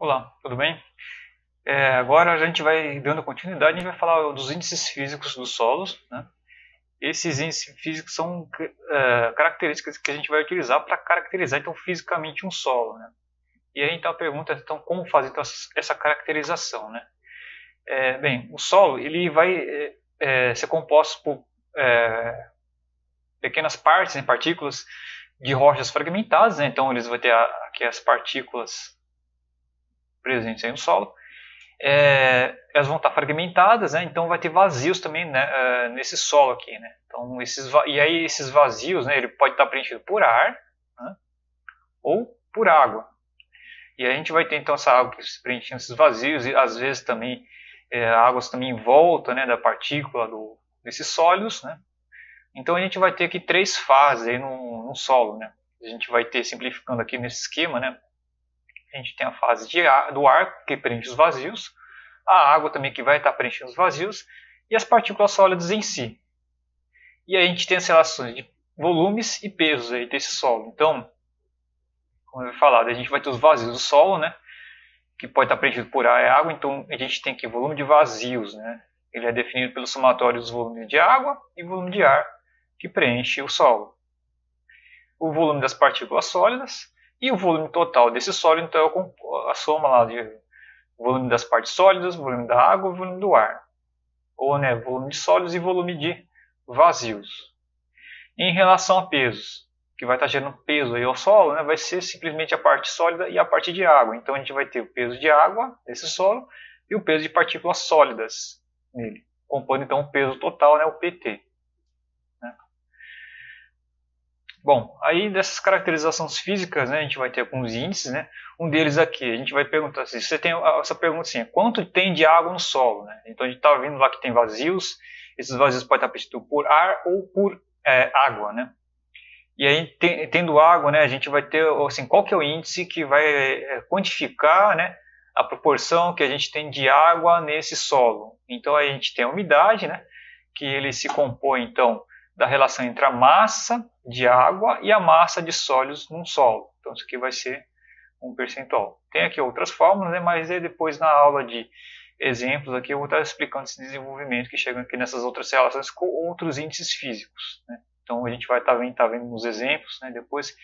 Olá, tudo bem? Agora a gente vai dando continuidade e vai falar dos índices físicos dos solos, né? Esses índices físicos são características que a gente vai utilizar para caracterizar então fisicamente um solo, né? E aí então a pergunta é então como fazer então, essa caracterização, né? Bem, o solo ele vai ser composto por pequenas partes, né, partículas de rochas fragmentadas, né? Então eles vão ter aqui as partículas presentes aí no solo. Elas vão estar fragmentadas, né? Então vai ter vazios também, né, nesse solo aqui, né? Então e aí esses vazios, né, ele pode estar preenchido por ar, né, ou por água. E a gente vai ter então essa água preenchendo esses vazios e às vezes também águas também em volta, né, da partícula desses sólidos, né? Então a gente vai ter aqui três fases aí no solo, né? A gente vai ter, simplificando aqui nesse esquema, né? A gente tem a fase do ar que preenche os vazios, a água também que vai estar preenchendo os vazios e as partículas sólidas em si. E aí a gente tem as relações de volumes e pesos aí desse solo. Então, como eu falado, a gente vai ter os vazios do solo, né, que pode estar preenchido por ar e água. Então a gente tem aqui o volume de vazios, né, ele é definido pelo somatório dos volumes de água e volume de ar que preenche o solo. O volume das partículas sólidas e o volume total desse sólido, então é a soma lá de volume das partes sólidas, volume da água e volume do ar. Ou né, volume de sólidos e volume de vazios. Em relação a pesos, que vai estar gerando peso aí ao solo, né, vai ser simplesmente a parte sólida e a parte de água. Então a gente vai ter o peso de água nesse solo e o peso de partículas sólidas nele, compondo então o peso total, né, o PT. Né? Bom, aí dessas caracterizações físicas, né, a gente vai ter alguns índices, né? Um deles aqui, a gente vai perguntar assim, você tem essa pergunta assim, quanto tem de água no solo, né? Então a gente está vendo lá que tem vazios, esses vazios podem estar preenchidos por ar ou por água, né? E aí tendo água, né, a gente vai ter assim, qual que é o índice que vai quantificar, né, a proporção que a gente tem de água nesse solo. Então aí a gente tem a umidade, né, que ele se compõe então da relação entre a massa de água e a massa de sólidos num solo. Então isso aqui vai ser um percentual. Tem aqui outras fórmulas, né, mas depois na aula de exemplos aqui eu vou estar explicando esse desenvolvimento que chega aqui nessas outras relações com outros índices físicos. Né? Então a gente vai estar vendo nos exemplos, né, depois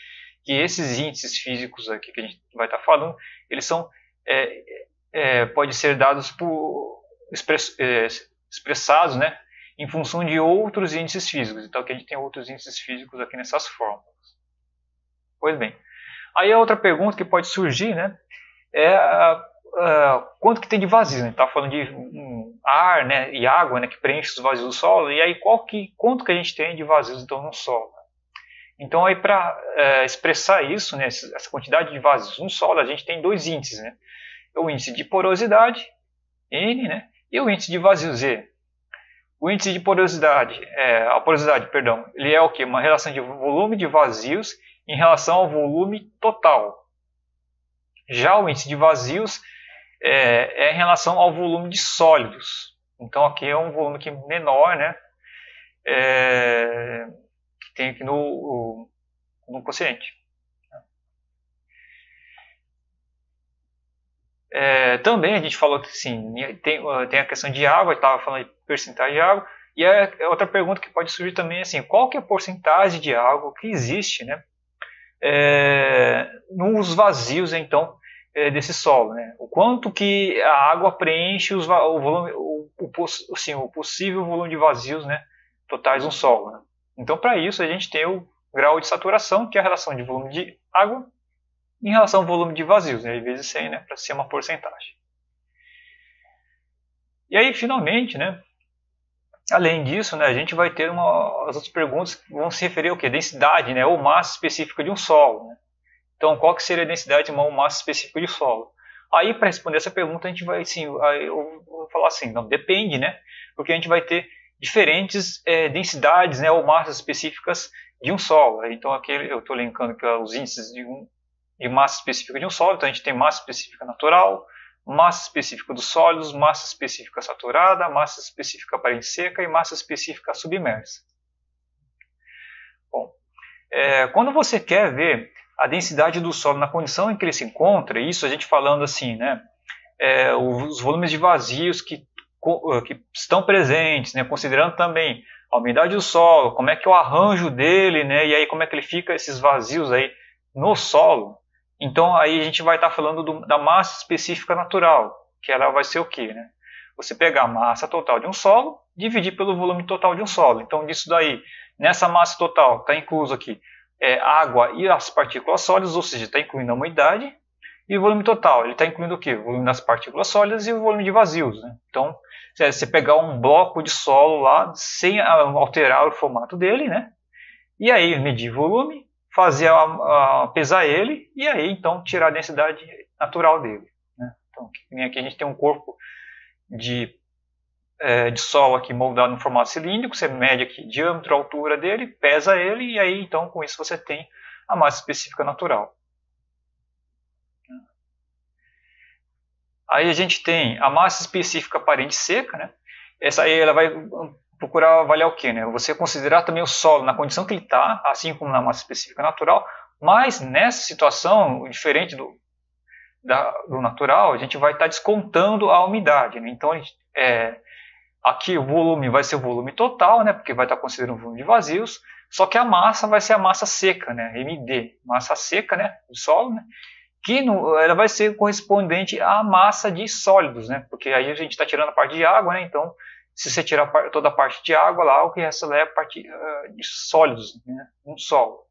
que esses índices físicos aqui que a gente vai estar falando, eles são pode ser dados por expressados, né, em função de outros índices físicos. Então aqui a gente tem outros índices físicos aqui nessas fórmulas. Pois bem, aí a outra pergunta que pode surgir, né, é quanto que tem de vazio. A gente está falando de ar, né, e água, né, que preenche os vazios do solo. E aí quanto que a gente tem de vazios então no solo? Então aí para expressar isso, né, essa quantidade de vazios no solo, a gente tem dois índices, né? O índice de porosidade, N, né, e o índice de vazio, Z. O índice de porosidade, a porosidade, perdão, ele é o quê? Uma relação de volume de vazios em relação ao volume total. Já o índice de vazios é em relação ao volume de sólidos. Então aqui é um volume aqui menor, né? Que tem aqui no quociente. Também a gente falou que sim, tem a questão de água, estava falando de porcentagem de água, e a outra pergunta que pode surgir também é assim, qual que é a porcentagem de água que existe, né, nos vazios então desse solo, né? O quanto que a água preenche o volume, o possível volume de vazios, né, totais no solo. Né? Então para isso a gente tem o grau de saturação, que é a relação de volume de água em relação ao volume de vazios, né, vezes 100, né, para ser uma porcentagem. E aí, finalmente, né, além disso, né, a gente vai ter as outras perguntas que vão se referir ao quê? Densidade, né, ou massa específica de um solo. Né? Então, qual que seria a densidade ou massa específica de um solo? Aí, para responder essa pergunta, a gente vai, assim, eu vou falar assim, não, depende, né, porque a gente vai ter diferentes densidades, né, ou massas específicas de um solo. Então, aqui eu estou elencando aqui os índices de massa específica de um sólido. Então a gente tem massa específica natural, massa específica dos sólidos, massa específica saturada, massa específica aparente seca e massa específica submersa. Bom, quando você quer ver a densidade do solo na condição em que ele se encontra, isso a gente falando assim, né, os volumes de vazios que estão presentes, né, considerando também a umidade do solo, como é que é o arranjo dele, né, e aí como é que ele fica esses vazios aí no solo. Então aí a gente vai estar falando da massa específica natural, que ela vai ser o quê, né? Você pegar a massa total de um solo, dividir pelo volume total de um solo. Então disso daí, nessa massa total, está incluso aqui água e as partículas sólidas, ou seja, está incluindo a umidade. E o volume total, ele está incluindo o quê? O volume das partículas sólidas e o volume de vazios, né? Então, se você pegar um bloco de solo lá, sem alterar o formato dele, né? E aí medir volume, fazer pesar ele, e aí então tirar a densidade natural dele, né? Então, aqui a gente tem um corpo de solo aqui moldado no formato cilíndrico, você mede aqui diâmetro, altura dele, pesa ele, e aí então com isso você tem a massa específica natural. Aí a gente tem a massa específica aparente seca, né? Essa aí ela vai procurar avaliar o quê, né? Você considerar também o solo na condição que ele está, assim como na massa específica natural, mas nessa situação, diferente do natural, a gente vai estar descontando a umidade, né? Então, aqui o volume vai ser o volume total, né? Porque vai estar considerando o volume de vazios, só que a massa vai ser a massa seca, né? MD, massa seca, né? Do solo, né? Que ela vai ser correspondente à massa de sólidos, né? Porque aí a gente está tirando a parte de água, né? Então, se você tirar toda a parte de água lá, o que resta é a parte de sólidos, né? Um solo.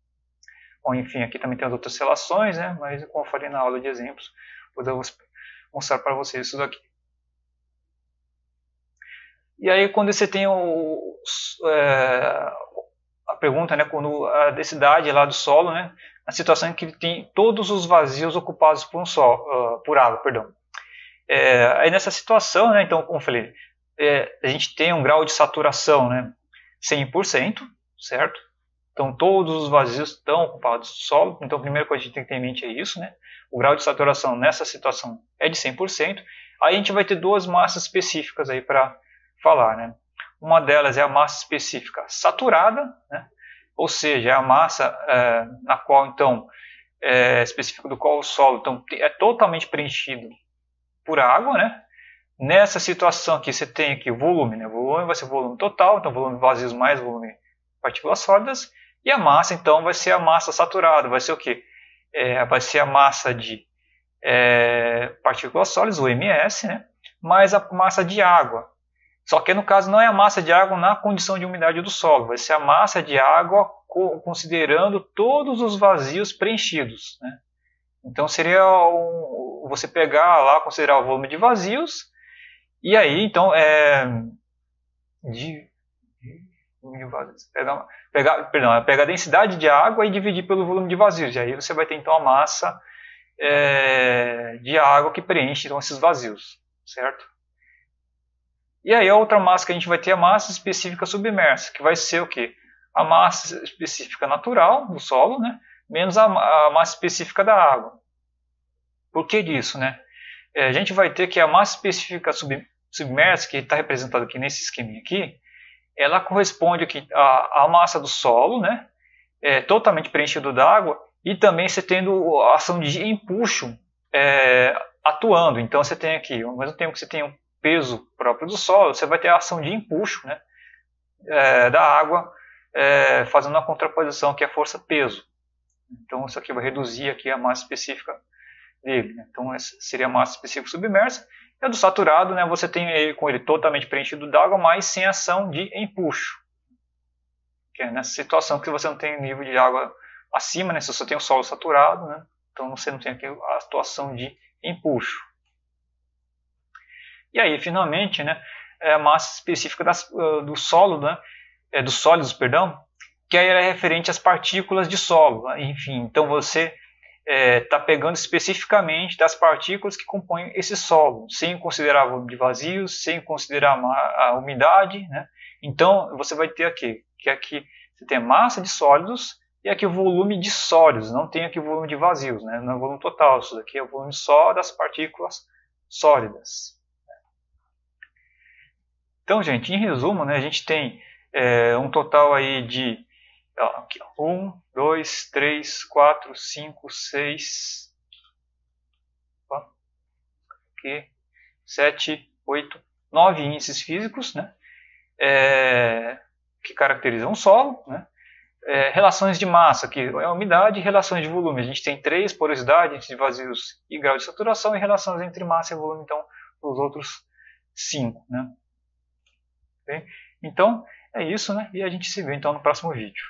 Bom, enfim, aqui também tem as outras relações, né? Mas como eu falei na aula de exemplos, depois eu vou mostrar para vocês isso daqui. E aí quando você tem a pergunta, né? Quando a densidade lá do solo, né? Na situação em que ele tem todos os vazios ocupados por água, perdão. Aí nessa situação, né, então, como eu falei, a gente tem um grau de saturação, né, 100%, certo? Então todos os vazios estão ocupados do solo, então a primeira coisa que a gente tem que ter em mente é isso, né? O grau de saturação nessa situação é de 100%. Aí a gente vai ter duas massas específicas aí para falar, né? Uma delas é a massa específica saturada, né? Ou seja, é a massa na qual, então, específica do qual o solo então, é totalmente preenchido por água, né? Nessa situação aqui, você tem aqui o volume, né? O volume vai ser o volume total, então volume de vazios mais volume de partículas sólidas, e a massa, então, vai ser a massa saturada, vai ser o quê? Vai ser a massa de partículas sólidas, o MS, né? Mais a massa de água. Só que no caso não é a massa de água na condição de umidade do solo, vai ser a massa de água considerando todos os vazios preenchidos, né? Então seria você pegar lá, considerar o volume de vazios, e aí então pegar a densidade de água e dividir pelo volume de vazios, e aí você vai ter então a massa de água que preenche então, esses vazios, certo? E aí a outra massa que a gente vai ter é a massa específica submersa, que vai ser o quê? A massa específica natural do solo, né? Menos a massa específica da água. Por que disso, né? A gente vai ter que a massa específica submersa, que está representada aqui nesse esqueminha aqui, ela corresponde aqui à massa do solo, né? Totalmente preenchido d'água, e também você tendo a ação de empuxo atuando. Então você tem aqui, ao mesmo tempo que você tem um peso próprio do solo, você vai ter a ação de empuxo, né, da água, fazendo uma contraposição que é a força-peso. Então isso aqui vai reduzir aqui a massa específica dele, né? Então essa seria a massa específica submersa. E a do saturado, né, você tem ele com ele totalmente preenchido d'água, mas sem ação de empuxo. Que é nessa situação que você não tem nível de água acima, né, você só tem o solo saturado, né, então você não tem aqui a atuação de empuxo. E aí, finalmente, né, a massa específica do solo, né, dos sólidos, perdão, que aí é referente às partículas de solo. Enfim, então você está pegando especificamente das partículas que compõem esse solo, sem considerar o volume de vazios, sem considerar a umidade, né? Então você vai ter aqui, que aqui você tem a massa de sólidos e aqui o volume de sólidos, não tem aqui o volume de vazios, né? Não é o volume total, isso daqui é o volume só das partículas sólidas. Então, gente, em resumo, né, a gente tem um total aí de Aqui, 1, 2, 3, 4, 5, 6, 7, 8, 9 índices físicos, né? Que caracterizam o solo, né? Relações de massa, que é a umidade, e relações de volume. A gente tem 3, porosidade, índice de vazios e grau de saturação, e relações entre massa e volume, então, os outros 5. Né? Okay? Então, é isso, né? E a gente se vê então no próximo vídeo.